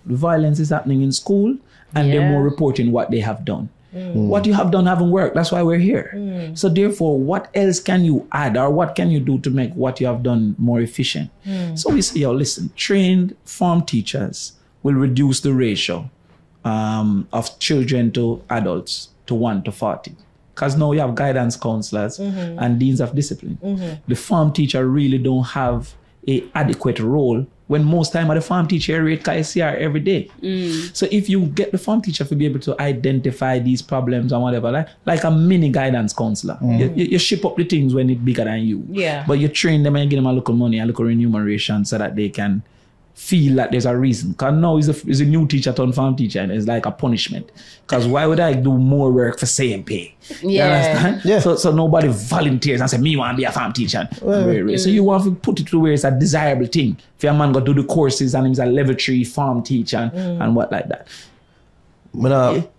The violence is happening in school, and they're more reporting what they have done. What you have done haven't worked. That's why we're here. So therefore, what else can you add, or what can you do to make what you have done more efficient? So we say, listen, trained form teachers will reduce the ratio of children to adults to 1 to 40. Because now you have guidance counselors and deans of discipline. The form teacher really don't have an adequate role, when most time at the farm teacher rate KSCR every day. So if you get the farm teacher to be able to identify these problems and whatever, like a mini guidance counselor, you ship up the things when it's bigger than you. But you train them and you give them a little money, a little remuneration so that they can feel that there's a reason. Because now is a new teacher turned farm teacher, and it's like a punishment. Because why would I do more work for same pay? You understand? So nobody volunteers and say, me want to be a farm teacher. So you want to put it to where it's a desirable thing. If your man go do the courses and he's a level 3 farm teacher and what like that. I'm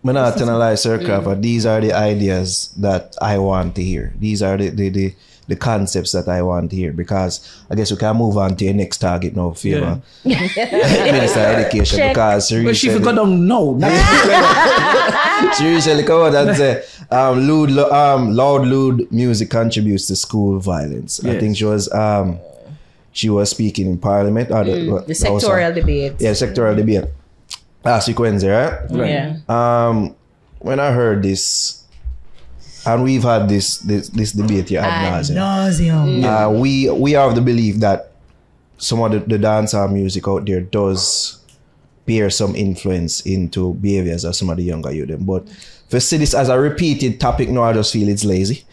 not telling a lie, Sir Crawford. These are the ideas that I want to hear. These are the concepts that I want to hear, because I guess we can move on to your next target now, Fayval. Minister of Education. Check. Because she don't know. She recently come out and say loud lewd music contributes to school violence. I think she was speaking in Parliament. Or the sectorial debate. Yeah, sectorial debate. Last week Wednesday, right? When I heard this, and we've had this debate here ad nauseum. We are of the belief that some of the dancehall music out there does bear some influence into behaviors of some of the younger youth. But if I see this as a repeated topic now, I just feel it's lazy.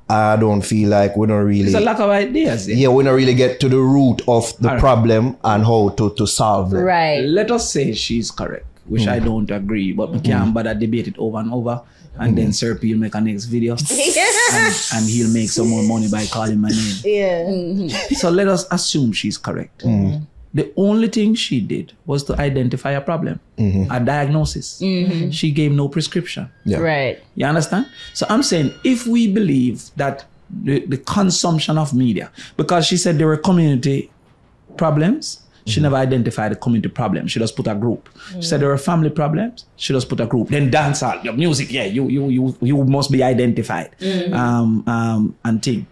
I don't feel like we don't really... There's a lack of ideas. Yeah, we don't really get to the root of the problem and how to solve it. Right. Let us say she's correct, which I don't agree, but we can't bother debate it over and over. And then Sir P will make a next video and he'll make some more money by calling my name. So let us assume she's correct. The only thing she did was to identify a problem, a diagnosis. She gave no prescription. Right. You understand? So I'm saying, if we believe that the consumption of media, because she said there were community problems, she never identified the community problem. She just put a group. She said there were family problems. She just put a group. Then dancehall, your music, you must be identified. And thing.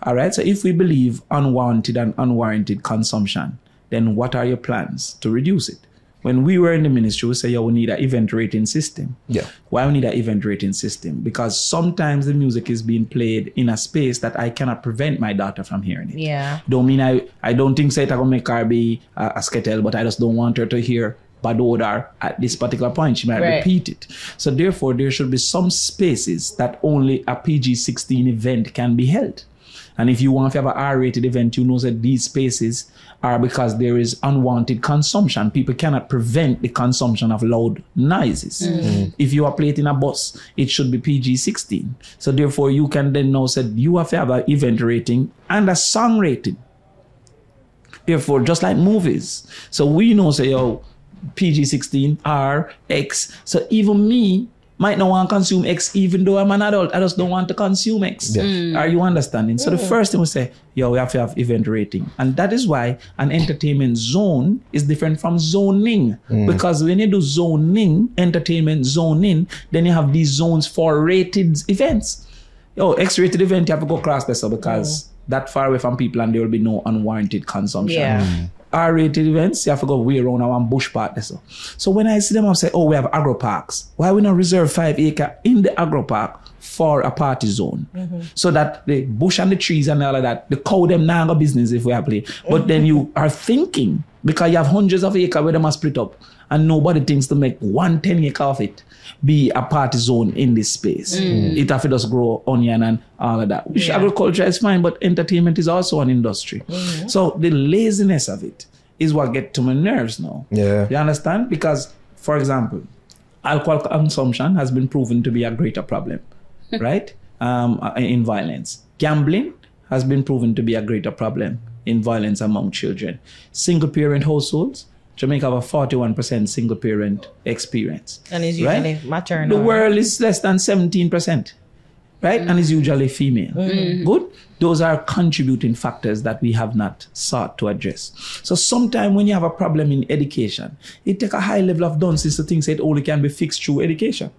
All right. So if we believe unwanted and unwarranted consumption, then what are your plans to reduce it? When we were in the ministry, we say, we need an event rating system. Why we need an event rating system? Because sometimes the music is being played in a space that I cannot prevent my daughter from hearing it. Don't mean I don't think it's going to make her be a skettle, but I just don't want her to hear bad odor at this particular point. She might repeat it. So therefore, there should be some spaces that only a PG-16 event can be held. And if you want to have an R-rated event, you know that these spaces are because there is unwanted consumption. People cannot prevent the consumption of loud noises. If you are playing in a bus, it should be PG-16. So therefore, you can then know that you have to have an event rating and a song rating. Therefore, just like movies. So we know, say, PG-16, R, X. So even me might not want to consume X, even though I'm an adult. I just don't want to consume X. Are you understanding? So the first thing we say, we have to have event rating. And that is why an entertainment zone is different from zoning. Because when you do zoning, entertainment zoning, then you have these zones for rated events. X-rated event, you have to go cross this because that far away from people and there will be no unwarranted consumption. R-rated events, you have to go way around our bush part. So when I see them, I say, we have agro parks. Why we not reserve 5 acres in the agro park for a party zone? So that the bush and the trees and all of that, the cow them now go business if we are playing. But then you are thinking, because you have hundreds of acres where they must split up, and nobody thinks to make 1 10 acre of it be a party zone in this space. It have to just grow onion and all of that. Which agriculture is fine, but entertainment is also an industry. So the laziness of it is what gets to my nerves now. You understand? Because, for example, alcohol consumption has been proven to be a greater problem, right? In violence. Gambling has been proven to be a greater problem in violence among children. Single parent households, Jamaica have a 41% single parent experience. And it's usually maternal. The world is less than 17%. right? And it's usually female. Good? Those are contributing factors that we have not sought to address. So sometimes when you have a problem in education, it takes a high level of dunces to think that it only can be fixed through education.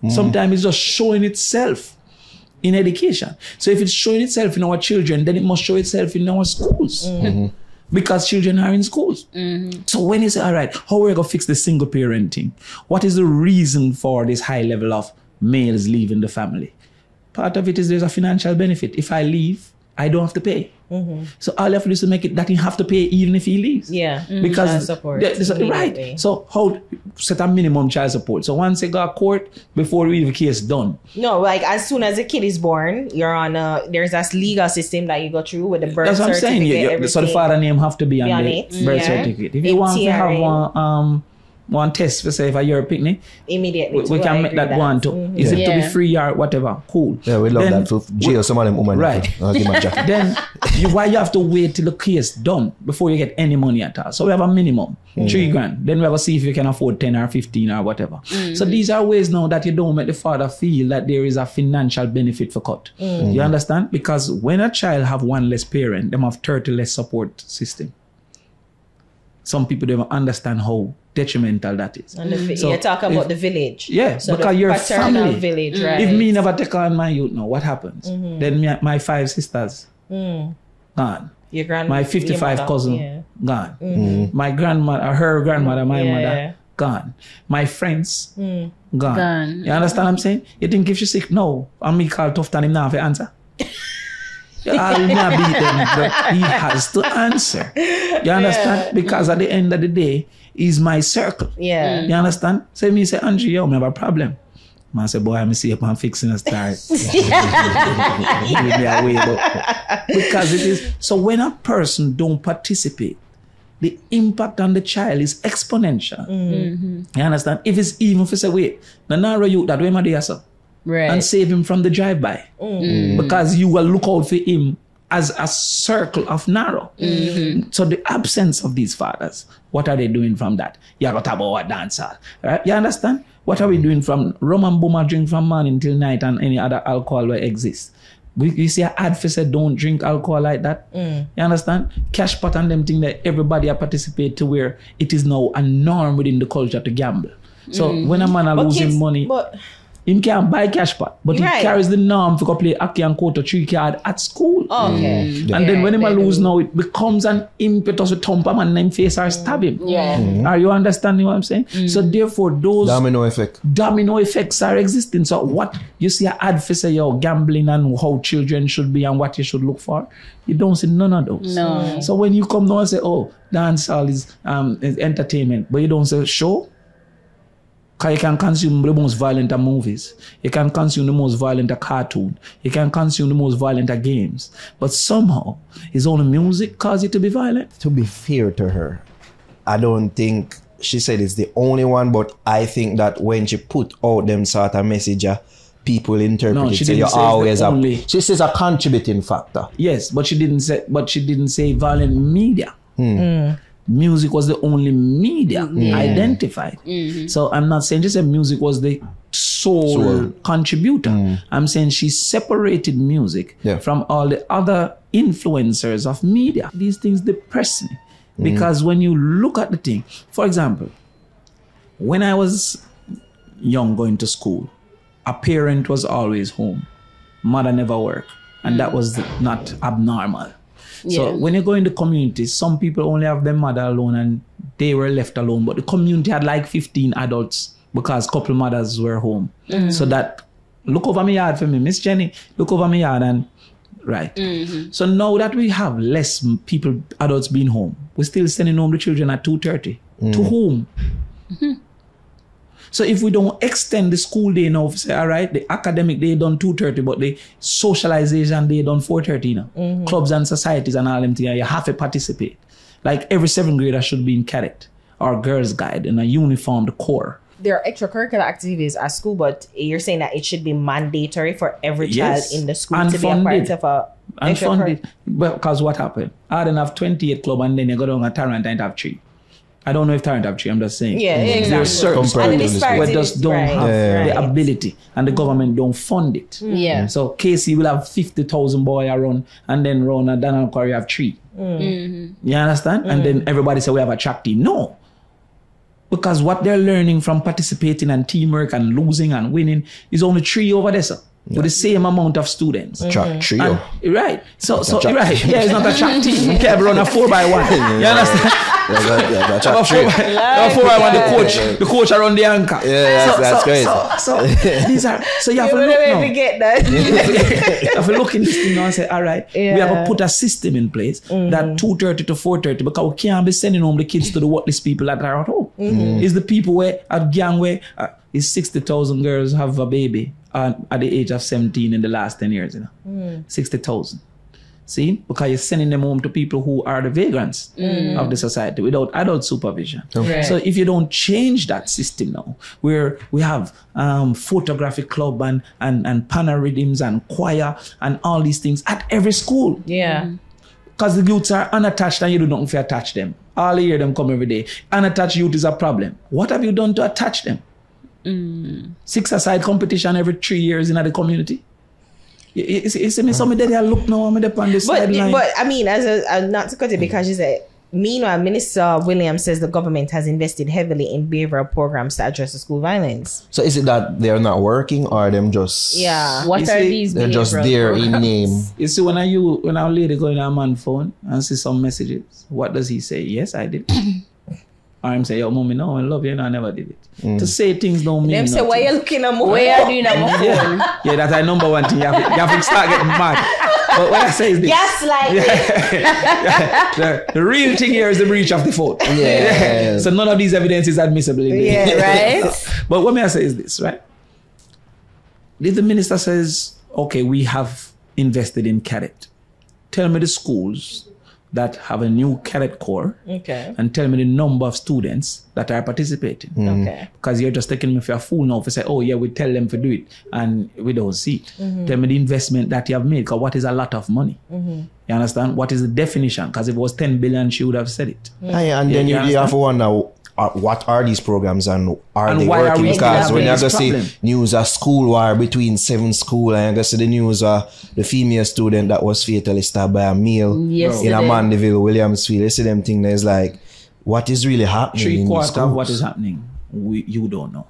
Sometimes it's just showing itself in education. So if it's showing itself in our children, then it must show itself in our schools. Because children are in schools. So when you say, all right, how are we going to fix the single parenting? What is the reason for this high level of males leaving the family? Part of it is there's a financial benefit. If I leave, I don't have to pay. So all you have to do is to make it that he have to pay even if he leaves. Because child support. Right. So how set a minimum child support? So once they go to court, before the case done. No, like as soon as a kid is born, you're on there's a legal system that you go through with the birth That's what certificate. I'm saying. So the father name have to be on the birth certificate. If you want to have one test for say if you're a picnic, immediately we can make that one too. Is it to be free or whatever? Cool. Yeah, we love that to jail some of them women. Right. Then why you have to wait till the case done before you get any money at all? So we have a minimum, $3,000. Then we have to see if you can afford 10 or 15 or whatever. So these are ways now that you don't make the father feel that there is a financial benefit for cut. You understand? Because when a child have one less parent, them have 30 less support system. Some people don't understand how detrimental that is. So you're talking about the village. Yeah, so because your family. Village, right? If me never take on my youth now, what happens? Then my 5 sisters, gone. Your my 55 cousin, gone. My grandmother, her grandmother, my mother, gone. My friends, gone. You understand what I'm saying? You think if she's sick? No. And me call tough time him now for answer. I'll not beat him, but he has to answer. You understand? Because at the end of the day, he's my circle. You understand? So me say, Andrew, yo, me have a problem. Man say, boy, I'm see if I'm fixing a start. Because it is. So when a person don't participate, the impact on the child is exponential. You understand? If it's even for say, wait, the narrow you that way my dear sir. Right. And save him from the drive-by. Because you will look out for him as a circle of narrow. So the absence of these fathers, what are they doing from that? You got to talk about dancehall. Right? You understand? What are we doing from rum and boomer drink from morning till night and any other alcohol that exists? You see an ad for said don't drink alcohol like that. You understand? Cash pot and them thing that everybody participate to where it is now a norm within the culture to gamble. So when a man are losing money... Him can't buy cash pot, but he carries the norm to go play Aki and Koto 3 card at school. And then when him lose now, it becomes an impetus to thump him and then face or stab him. Are you understanding what I'm saying? So therefore, those domino effects are existing. So what you see an ad for say, yo, gambling and how children should be and what you should look for, you don't see none of those. No. So when you come now and say, oh, dancehall is entertainment, but you don't say show. Because you can consume the most violent movies. You can consume the most violent cartoon. You can consume the most violent games. But somehow, his own music causes it to be violent. To be fair to her, I don't think she said it's the only one, but I think that when she put out them sort of message, people interpret it. So you always she says a contributing factor. Yes, but she didn't say violent media. Music was the only media identified. So I'm not saying just that music was the sole contributor. I'm saying she separated music from all the other influencers of media. These things depress me because when you look at the thing, for example, when I was young going to school, a parent was always home. Mother never worked. And that was not abnormal. So when you go in the community, some people only have their mother alone and they were left alone. But the community had like 15 adults because couple mothers were home. So that, look over my yard for me, Miss Jenny, look over my yard and, right. So now that we have less people, adults being home, we're still sending home the children at 2:30. To whom? So if we don't extend the school day now, say, all right, the academic day done 2:30, but the socialization day done 4:30 now. Clubs and societies and all them things, you have to participate. Like every 7th grader should be in cadet or girls' guide in a uniformed corps. There are extracurricular activities at school, but you're saying that it should be mandatory for every child in the school to be a part of a unfunded. Because what happened? I didn't have 28 club and then you go down a Tarrant and have 3. I don't know if Tarrant have 3. I'm just saying. Yeah, exactly. There are certain schools where just don't have the ability and the government don't fund it. Yeah. So KC will have 50,000 boy around and then round and Daniel Quarry have 3. You understand? And then everybody say we have a track team. No. Because what they're learning from participating and teamwork and losing and winning is only 3 over there, sir. With the same amount of students. Track trio. Right. So right. Yeah, it's not a track team. You can't run a 4x1. You understand? Yeah, track trio. 4x1, the coach around the anchor. Yeah, that's great. So these are, so you have to look now. You have to look in this thing now and say, all right, we have to put a system in place that 2:30 to 4:30, because we can't be sending home the kids to the worthless people that are at home. It's the people where at gang where is 60,000 girls have a baby at the age of 17 in the last 10 years, 60,000. See, because you're sending them home to people who are the vagrants of the society without adult supervision. Right. So if you don't change that system now, where we have photographic club and panorhythms and choir and all these things at every school. Yeah. Because the youths are unattached and you do nothing to attach them. All you hear them come every day. Unattached youth is a problem. What have you done to attach them? 6-a-side competition every 3 years in the community. You see me, somebody there look now, I'm up on this sideline. But I mean, not to cut it, because you said, meanwhile, Minister Williams says the government has invested heavily in behavioral programs to address the school violence. So is it that they're not working, or them just... Yeah. What are these They're just there in name. You see, when a lady go in a man's phone and see some messages, what does he say? Yes, I did. Or him say, yo, mommy, no, I love you, no, I never did it. To say things don't mean Them nothing. say, why you looking at me? Where are you doing at my phone? Yeah, that's our number one thing. You have to start getting mad. But what I say is this. The real thing here is the breach of the phone. Yeah. So none of these evidence is admissible. Right. But what may I say is this, right? If the minister says, okay, we have invested in cadet, tell me the schools that have a new cadet corps, and tell me the number of students that are participating. Okay. Because you're just taking me for a fool now to say, oh yeah, we tell them to do it and we don't see it. Tell me the investment that you have made, because what is a lot of money? You understand? What is the definition? Because if it was 10 billion, she would have said it. And then you have to wonder, what are these programs and are they why working? Are we because when you go problem? see news of school war between 7 schools, and you go see the news of the female student that was fatally stabbed by a male in a Mandeville, Williamsfield, you see them thing there's like, what is really happening? 3/4 of what is happening, you don't know.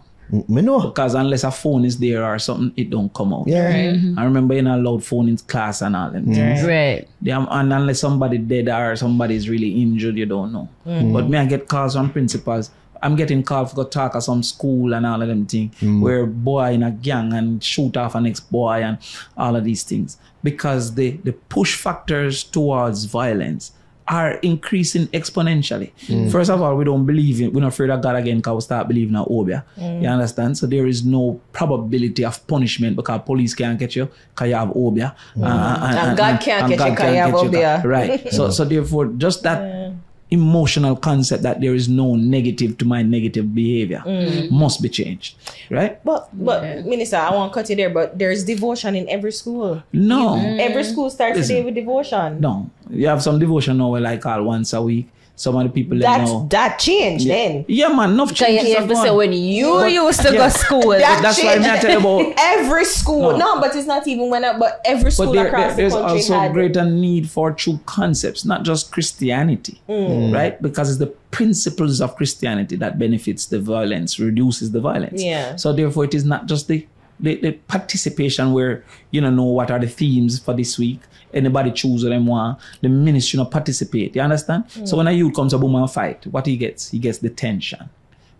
Me know. Because unless a phone is there or something, it don't come out. Yeah. I remember you're not allowed phone in class and all them things. Right. And unless somebody dead or somebody is really injured, you don't know. But me, I get calls from principals. I'm getting called to go talk at some school and all of them things, where boy in a gang and shoot off an ex-boy and all of these things. Because the push factors towards violence are increasing exponentially. First of all, we don't believe in, we're not afraid of God again because we start believing in Obia. You understand? So there is no probability of punishment because police can't catch you because you have Obia. And God can't catch you because you have Obia. Right. So therefore, just that emotional concept that there is no negative to my negative behavior must be changed. Right? But Minister, I won't cut you there, but there's devotion in every school. No. Every school starts today with devotion. No. You have some devotion now where like all once a week. Some of the people that changed then. Yeah, man, enough changes. You have to say when you used to go school. That's why I tell you about every school. No, but it's not even but every school across the country. There's also greater need for true concepts, not just Christianity, right? Because it's the principles of Christianity that benefits the violence, reduces the violence. Yeah. So therefore, it is not just the participation where you don't know what are the themes for this week. Anybody choose what them want. The ministry not participate. You understand? So when a youth comes to boom and fight, what he gets? He gets detention.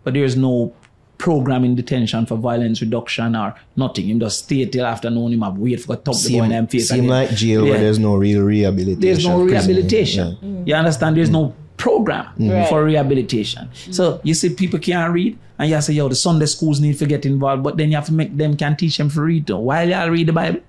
But there is no program in detention for violence reduction or nothing. Him just stay till afternoon. Him have wait for top the boy in them face. Seem like jail where there's no real rehabilitation. There's no rehabilitation. You understand? There's no program for rehabilitation. So you see people can't read and you say, yo, the Sunday schools need to get involved, but then you have to make them can teach them to read too. While y'all read the Bible,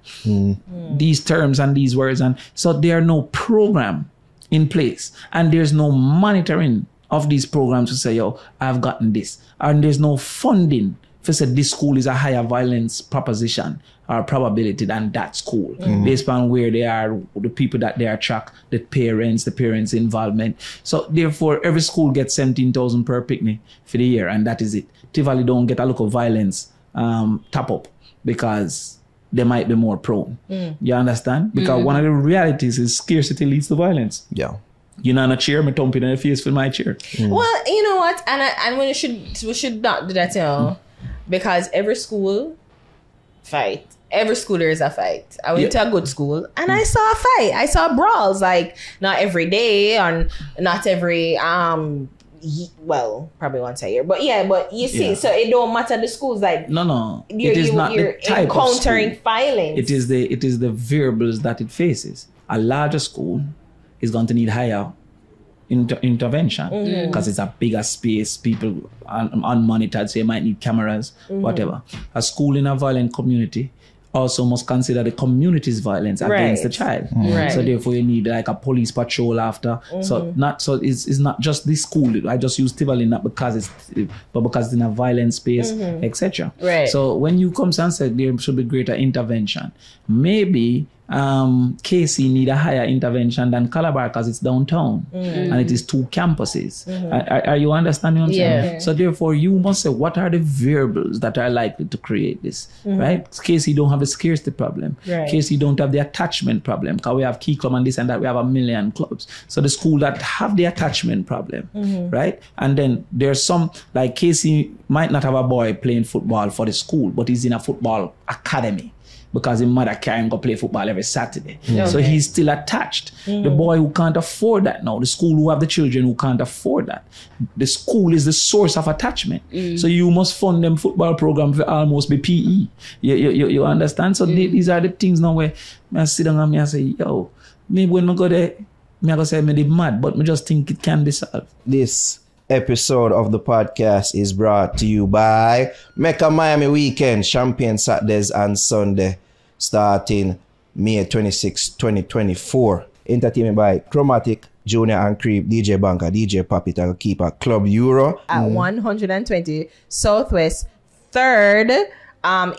these terms and these words. And so there are no program in place and there's no monitoring of these programs to say, yo, I've gotten this. And there's no funding if I said this school is a higher violence proposition or probability than that school, based on where they are, the people that they attract, the parents' involvement. So therefore, every school gets 17,000 per picnic for the year, and that is it. Tivoli don't get a look of violence top up because they might be more prone. You understand? Because one of the realities is scarcity leads to violence. Yeah. You're not on a chair, me thumping in the face with my chair. Well, you know what? And we should not do that, you know, because every school fight. Every school there is a fight. I went to a good school and I saw a fight. I saw brawls, like not every day and not every well, probably once a year. But you see, so it don't matter the schools, like no. It is not the type encountering of school. violence. It is the variables that it faces. A larger school is going to need higher intervention because it's a bigger space, people unmonitored, so you might need cameras, whatever. A school in a violent community also must consider the community's violence against the child. So therefore you need like a police patrol after. So it's not just this school. I just use Tivoli not because it's in a violent space, etc. So when you come and say there should be greater intervention, maybe KC need a higher intervention than Calabar because it's downtown and it is 2 campuses. Are you understanding what I'm saying? So therefore you must say what are the variables that are likely to create this, right? KC don't have the scarcity problem. KC don't have the attachment problem because we have Key Club and this and that. We have a million clubs. So the school that have the attachment problem, right? And then there's some, like KC might not have a boy playing football for the school, but he's in a football academy, because his mother carry him go play football every Saturday. So he's still attached. The boy who can't afford that now, the school who have the children who can't afford that, the school is the source of attachment. So you must fund them football program for almost be PE. You understand? So these are the things now where I sit down and me say, yo, maybe when I go there, I go say me mad, but I just think it can be solved. This episode of the podcast is brought to you by Mecca Miami Weekend, Champagne Saturdays and Sunday, starting May 26, 2024. Entertainment by Chromatic, Junior and Creep, DJ Banker, DJ Papit, and Keeper, Club Euro. At 120 Southwest 3rd,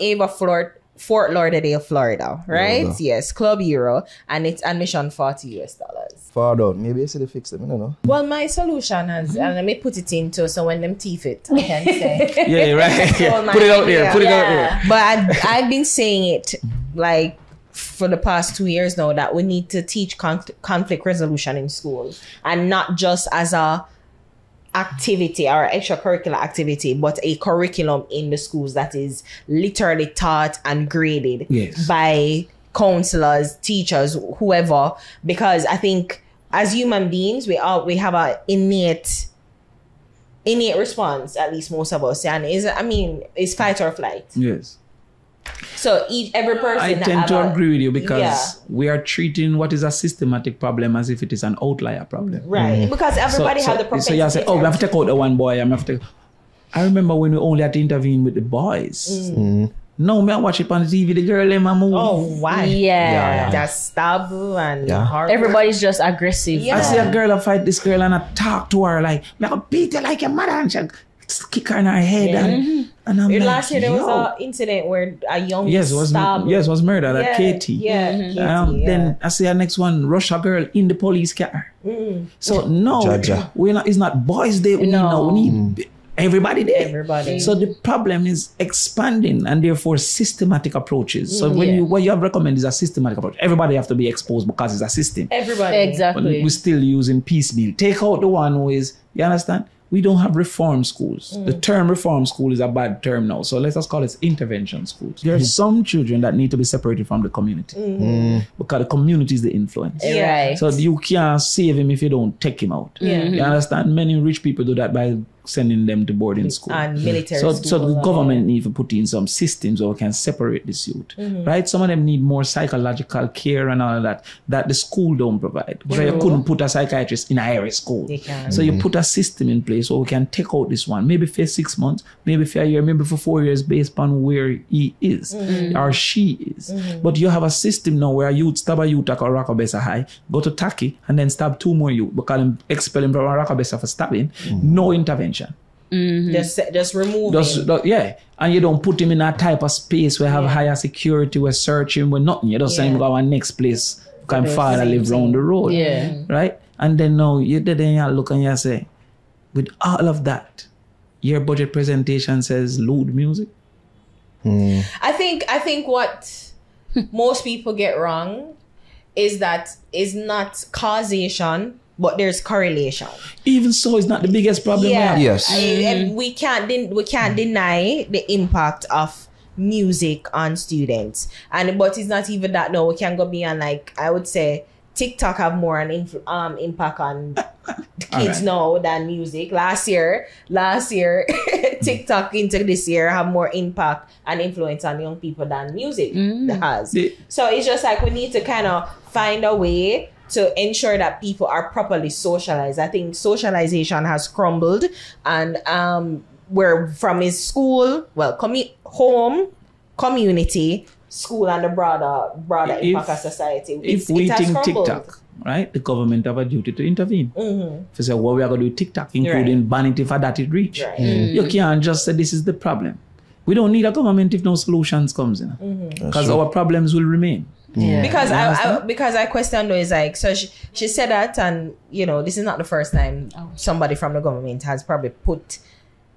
Ava Fort Lauderdale, Florida, right? Yes, Club Euro, and it's admission $40. Far out. Maybe I should fix them, I don't know. Well, my solution has, and let me put it into, so when them teeth it, I can say. Put it out there, put it out there. But I've been saying it, like, for the past 2 years now, that we need to teach conflict resolution in schools, and not just as a activity or extracurricular activity, but a curriculum in the schools that is literally taught and graded by counselors, teachers, whoever. Because I think as human beings, we have an innate response, at least most of us, and it's fight or flight. Yes. So every person. I tend to agree with you because we are treating what is a systematic problem as if it is an outlier problem. Right. Because everybody has the propensity. So you say, we have to take out the one boy. I remember when we only had to intervene with the boys. No, me I watch it on the TV, the girl in my move. Oh, why? Yeah. That's stab and hard. Everybody's just aggressive. I see a girl, I fight this girl and I talk to her like, me I go beat her like your mother and she kick her in her head. And I'm like, last year there was an incident where a young was murdered at Katie. Then I see our next one, rush a girl in the police car. So it's not boys there. We need everybody there. So the problem is expanding and therefore systematic approaches. So what you have recommended is a systematic approach. Everybody have to be exposed because it's a system. Everybody. Exactly. But we're still using piecemeal. Take out the one who is, you understand? We don't have reform schools. The term reform school is a bad term now. So let's just call it intervention schools. There are some children that need to be separated from the community because the community is the influence. Right. So you can't save him if you don't take him out. You understand? Many rich people do that by sending them to boarding school. And military school. So the government need to put in some systems where we can separate this youth. Right? Some of them need more psychological care and all of that the school don't provide. Because you couldn't put a psychiatrist in a area school. So you put a system in place so we can take out this one. Maybe for 6 months, maybe for a year, maybe for 4 years based on where he is or she is. But you have a system now where a youth stab a youth at Rakabesa High, go to Taki and then stab 2 more youth because expel him from Rakabesa for stabbing. No intervention. Just remove him. Yeah. And you don't put him in that type of space where have higher security, where search him, where nothing. You just send him to our next place. Can father live round the road. Yeah. Right? And then now you look and you say, with all of that, your budget presentation says lewd music. I think what most people get wrong is that it's not causation, but there's correlation. Even so, it's not the biggest problem. Yeah. Yes. And we can't deny the impact of music on students. But it's not even that. No, we can go beyond, like, I would say TikTok have more an impact on kids now than music. Last year, TikTok into this year have more impact and influence on young people than music has. So it's just like we need to kind of find a way to ensure that people are properly socialized. I think socialization has crumbled, and where from his school, home, community, school, and the broader impact of society. If we think TikTok, right, the government have a duty to intervene. If you say, what we are going to do with TikTok, including ban it for that it reach. Right. You can't just say this is the problem. We don't need a government if no solutions comes in. Because our problems will remain. Yeah. Because I question though is like, so she said that, and this is not the first time somebody from the government has probably put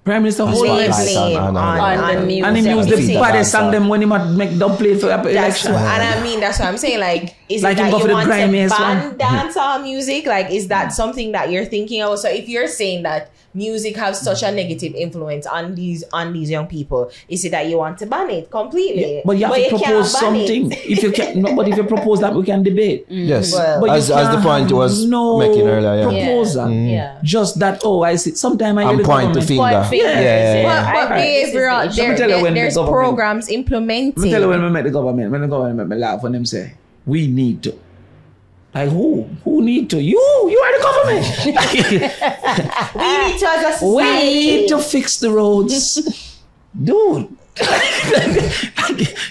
Prime Minister blame on the music. And he used the baddest song them when he might make them play for election. And I mean, that's what I'm saying. Like, is like it that you want to ban dancehall music? Like, is that something that you're thinking of? So if you're saying that music has such a negative influence on these young people, is it that you want to ban it completely? Yeah, but you have to propose something. If you can, but if you propose that, we can debate. Yes, but as the point was making earlier. Proposal. Just that. Oh, I see. Sometimes I point the finger. There's programs implementing. Let me tell you when we met the government. When the government make me laugh when them say we need to. Like who? Who need to? You are the government. We need to as a society. We need to fix the roads. Dude.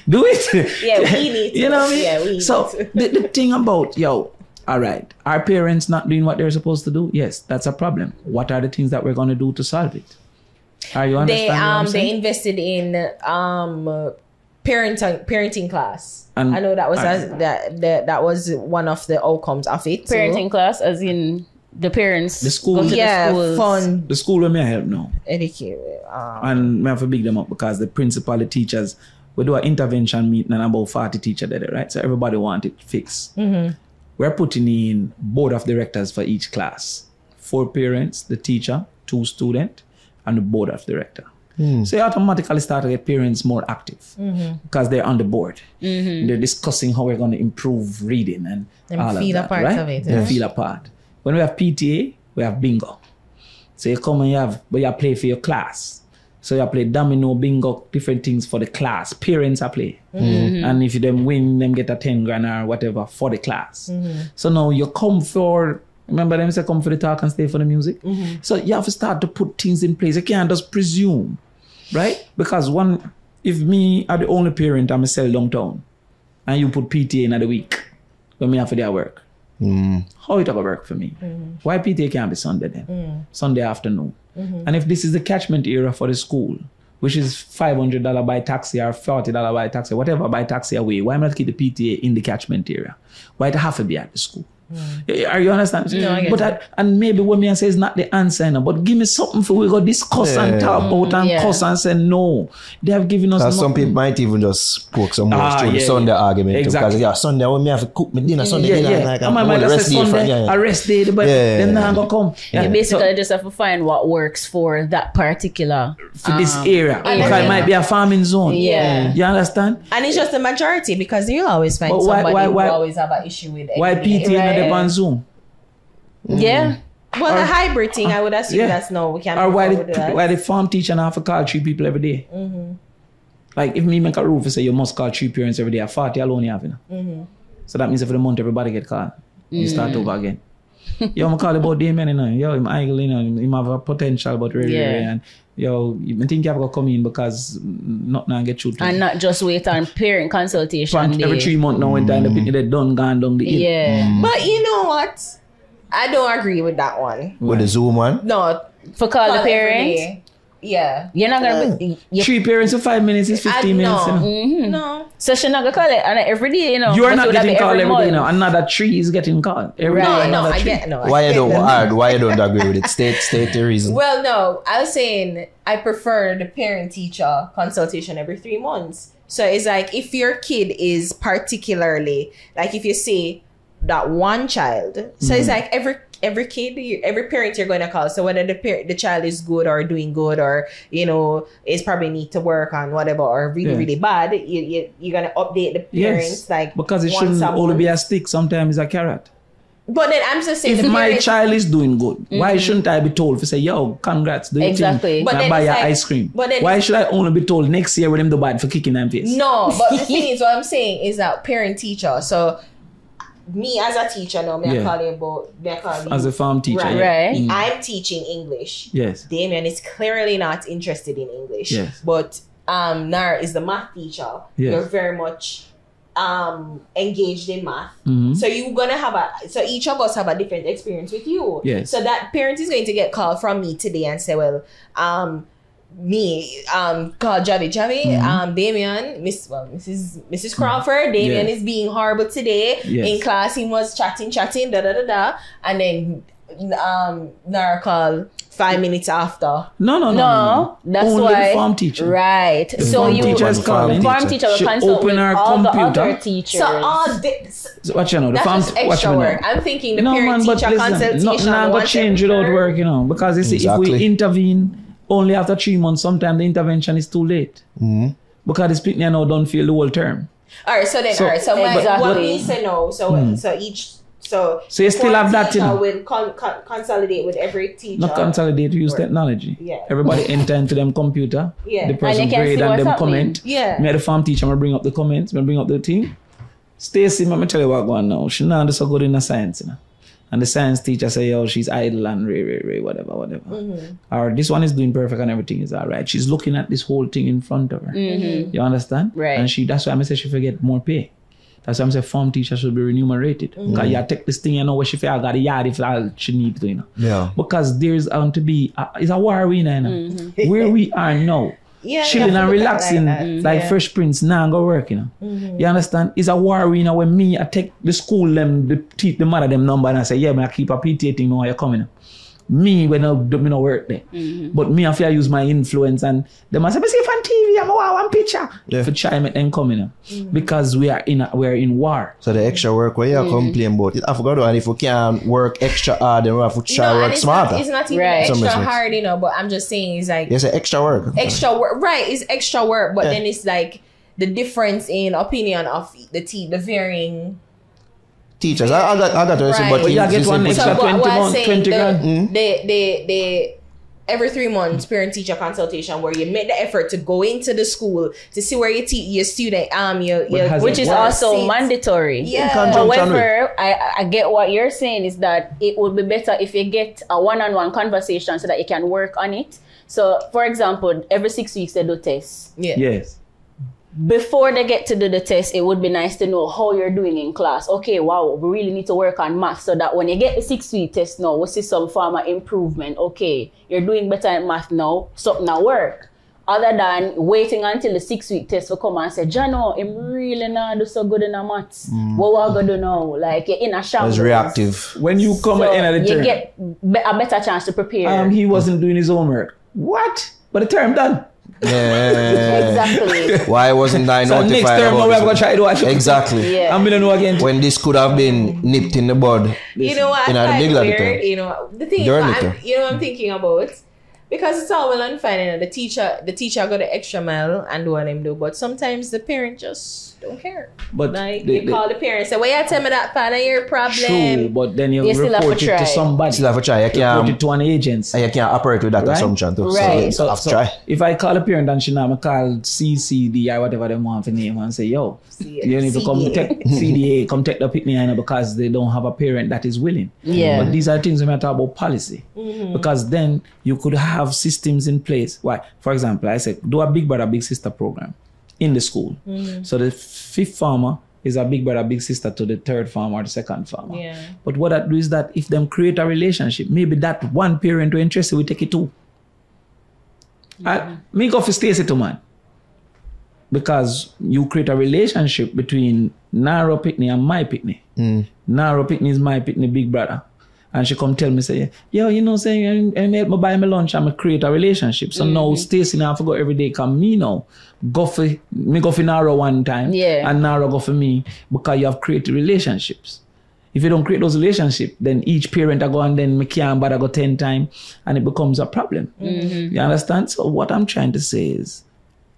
Do it. Yeah, we need to. You know what I mean? Yeah, we need so to. the thing about, all right, our parents not doing what they're supposed to do? Yes, that's a problem. What are the things that we're going to do to solve it? Are you understanding? They invested in parenting class. And I know that was that was one of the outcomes of it. Parenting class, as in the parents. The school, go to the schools. Fun. The school will may help now. Educate. And may have to big them up because the principal, the teachers, we do an intervention meeting and about 40 teachers there, right? So everybody want it fixed. We're putting in board of directors for each class. 4 parents, the teacher, 2 students, and the board of director. So you automatically start to get parents more active because they're on the board. They're discussing how we're going to improve reading and all of that, right? Of it. They feel a part. When we have PTA, we have bingo. So you come and you play for your class. So you play domino, bingo, different things for the class. Parents are play. And if you them win, them get a 10 grand or whatever for the class. So now you come for... Remember them say come for the talk and stay for the music? So you have to start to put things in place. You can't just presume, right? Because if me are the only parent, I'm a cell downtown, and you put PTA in the week, when me have to do work, how it going to work for me? Why PTA can't be Sunday then? Sunday afternoon. And if this is the catchment area for the school, which is $500 by taxi or $40 by taxi, whatever by taxi away, why am I not keep the PTA in the catchment area? Why it have to be at the school? Are you understand? No, I get and maybe what me say is not the answer, but give me something for we go discuss and talk about and cuss and say no. They have given us some people might even just poke some more through the Sunday argument. Exactly. Because Sunday when me have to cook my dinner Sunday dinner. Like, I might say Sunday, arrest day, but then now I'm going to come. You basically just have to find what works for that particular... For this area. Because it might be a farming zone. Yeah. You understand? And it's just the majority because you'll always find somebody who always have an issue with it. Why PT on Zoom? Yeah. Well, the hybrid thing, I would assume that's no, we can't. Or why the farm teacher and have to call 3 people every day? Like if me make a rule for say you must call 3 parents every day, at 40 alone you have, you know? So that means if for the month everybody get called, you start over again. Yo, I'm call about Damion, you know. Yo, I'm idle, you know. He have a potential, but really, and yo, I think you have to come in because not now get through. And not just wait on parent consultation. Every 3 months now, when they're done, gone down the hill. Yeah. But you know what? I don't agree with that one. With the Zoom one? No. For call the parents? Yeah. You're not gonna be 3 parents for 5 minutes is 15 minutes. No. You know? No. so she not gonna call it and every day, you know. You're but not would that getting be called every day month? now. Another 3 is getting called every day. Right. No, another I 3. get no. Why you don't agree with it? State the reason. Well, no, I was saying I prefer the parent-teacher consultation every 3 months. So it's like if your kid is particularly, like if you say that one child, so it's like every kid, every parent you're going to call. So whether the child is good or doing good or, you know, is probably need to work on whatever or really bad, you're going to update the parents like because it shouldn't only be a stick. Sometimes it's a carrot. But then I'm just saying, if my child is doing good, why shouldn't I be told to say, yo, congrats, do your Exactly. thing, But then buy your it's like- ice cream? but then Why should I only be told next year when them do bad for kicking them face? No, but the thing is, what I'm saying is that parent-teacher. So me as a teacher now, I call you As a farm teacher, Right. I'm teaching English. Yes. Damion is clearly not interested in English. Yes. But Nara is the math teacher. Yes. You're very much engaged in math. Mm-hmm. So you're gonna so each of us have a different experience with you. Yes. So that parent is going to get called from me today and say, well, call Javi, Damion, Mrs. Crawford, Damion is being horrible today. Yes. In class he was chatting, and then Nara call 5 minutes after. No. That's only why the farm teacher. Right. The so farm you teacher is calling. farm teacher will She consult open with her all computer. the other teachers. So all this, So what you know, the that's farm just extra work. I'm thinking the parent-teacher consultation. Not go change without work, you know, because you see, if we intervene only after 3 months, sometimes the intervention is too late. Mm-hmm. Because the speaking now don't feel the whole term. All right, so what we say no. So you still have that, you know. Will consolidate with every teacher. Not consolidate, use technology. Yeah. Everybody enter into them computer. Yeah. The person And you can grade see and what's them happening. comment. Yeah. Me the farm teacher, I'm bring up the comments, I bring up the thing. Stacey, let me tell you what going on now. She not so good in the science, you know. And the science teacher say, yo, she's idle and whatever. Mm-hmm. Or this one is doing perfect and everything is all right. She's looking at this whole thing in front of her. Mm-hmm. You understand? Right. And that's why I say she forget more pay. That's why I say farm teacher should be remunerated. Because you take this thing, you know, where she feel I got a yard if all she need to, you know. Yeah. Because there's to be, it's a war winner, you know. Where we are now. Chilling and relaxing like Fresh Prince now go work, you know. You understand? It's a war winner when me I take the school them, the mother them number and I say, yeah, I keep a PTA thing now you're coming. Me when I don't work there. But me I feel I use my influence and them I say, but see if on TV, I'm one picture. For try make them coming because we are in war. So the extra work where you complain about it, I forgot, and if we can't work extra hard, then we have to try work smarter. It's not even extra hard, you know, but I'm just saying it's like it's extra work. Extra work, right? It's extra work, but then it's like the difference in opinion of the varying teachers. I got to listen, but you get one extra 20 grand. They every 3 months parent teacher consultation where you make the effort to go into the school to see where your student which is also mandatory. Yeah. However, I get what you're saying is that it would be better if you get a one-on-one conversation so that you can work on it. So for example, every 6 weeks they do tests. Yes. Before they get to do the test, it would be nice to know how you're doing in class. Okay, wow, we really need to work on math so that when you get the 6-week test now, we'll see some form of improvement. Okay, you're doing better in math now, something now work. Other than waiting until the 6-week test will come and say, Jano, I'm really not do so good in the maths. What we going to do now? Like, you're in a shambles. It's reactive. When you come at the end of the term, you get a better chance to prepare. He wasn't doing his homework. What? But the term done. Yeah. Exactly. Why wasn't I So notified? next term, about we're this? going to try to watch it. Exactly. Yeah. I'm going to know again. When this could have been nipped in the bud. You know what? In I the middle find of the weird. term. You know the thing. During Is, the term. you know what I'm thinking about. Because it's all well and fine, you know, the teacher got the extra mile and do what them do, but sometimes the parent just don't care. But like they call the parent and say, "Well, you tell me that part of your problem." True, but then you report it to somebody. Still have to try. You report it to an agency. You can't operate with that assumption too. Right. So have to try. If I call a parent and she now I call CCD or whatever they want to name and say, yo, you need to come take CDA, come take the picnic because they don't have a parent that is willing. Yeah. But these are things we talk about policy. Because then you could have systems in place. Why? For example, I said, do a big brother, big sister program in the school. So the 5th farmer is a big brother, big sister to the 3rd farmer or the 2nd farmer. Yeah. But what that do is that if them create a relationship, maybe that one parent who interested will take it too. Me go for Stacey to man. Because you create a relationship between Naro Pitney and my Pitney. Naro Pitney is my Pitney big brother. And she come tell me, say, yo, you know, saying, I help me buy my lunch and I create a relationship. So now Stacey now I forgot every day come me now. Go for Naro one time. Yeah. And Naro go for me because you have created relationships. If you don't create those relationships, then each parent I go and then me can't bother go 10 times and it becomes a problem. You understand? So what I'm trying to say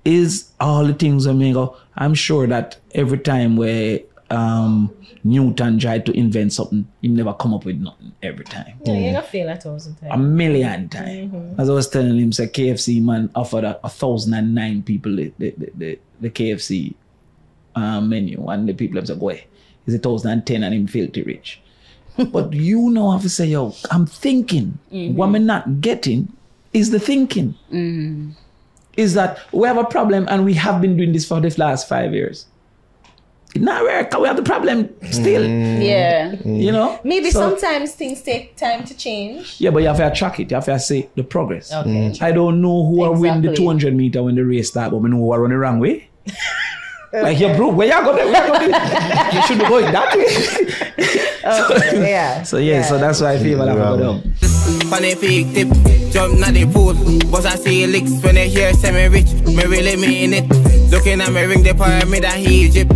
is all the things I mean, I'm sure that every time where Newton tried to invent something, he never come up with nothing every time. Yeah, you're gonna fail 1,000 times. 1,000,000 times. As I was telling him, say KFC man offered 1,009 people the KFC menu, and the people have said, go ahead. It's 1,010 and him filthy rich. But you know have to say, yo, I'm thinking. What I'm not getting is the thinking. Is that we have a problem and we have been doing this for the last 5 years. Now we have the problem still. Yeah. You know? Maybe sometimes things take time to change. Yeah, but you have to track it. You have to say the progress. Okay. I don't know who will win the 200 meter when the race starts, but I know who are running the wrong way. Like, you're broke. Where you go? You should be going that way. So that's why I feel like I have to go down. Funny big tip, jump na the pool. But I see licks when they hear semi-rich. Me really mean it. Looking at me ring the pyramid of Egypt.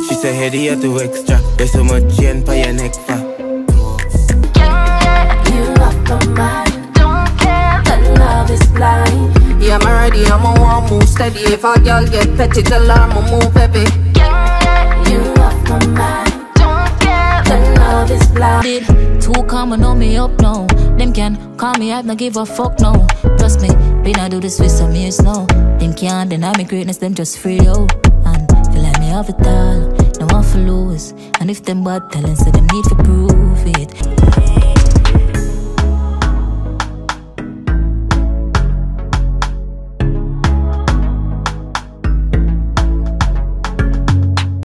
She said, head here to extra. There's so much chain for your neck for. You lost my mind. Don't care. That love is blind. Yeah, I'm ready, I'm a one move steady. If a girl get petty, tell her I'ma move heavy. You lost my mind. Don't care. That love is blind. Too calm and know me up now. Them can call me, I don't give a fuck now. Trust me, been I do this with some years now. Them can't deny me greatness, them just free yo. And feel like me have it all, no one for lose. And if them bad talents, say them need to prove it.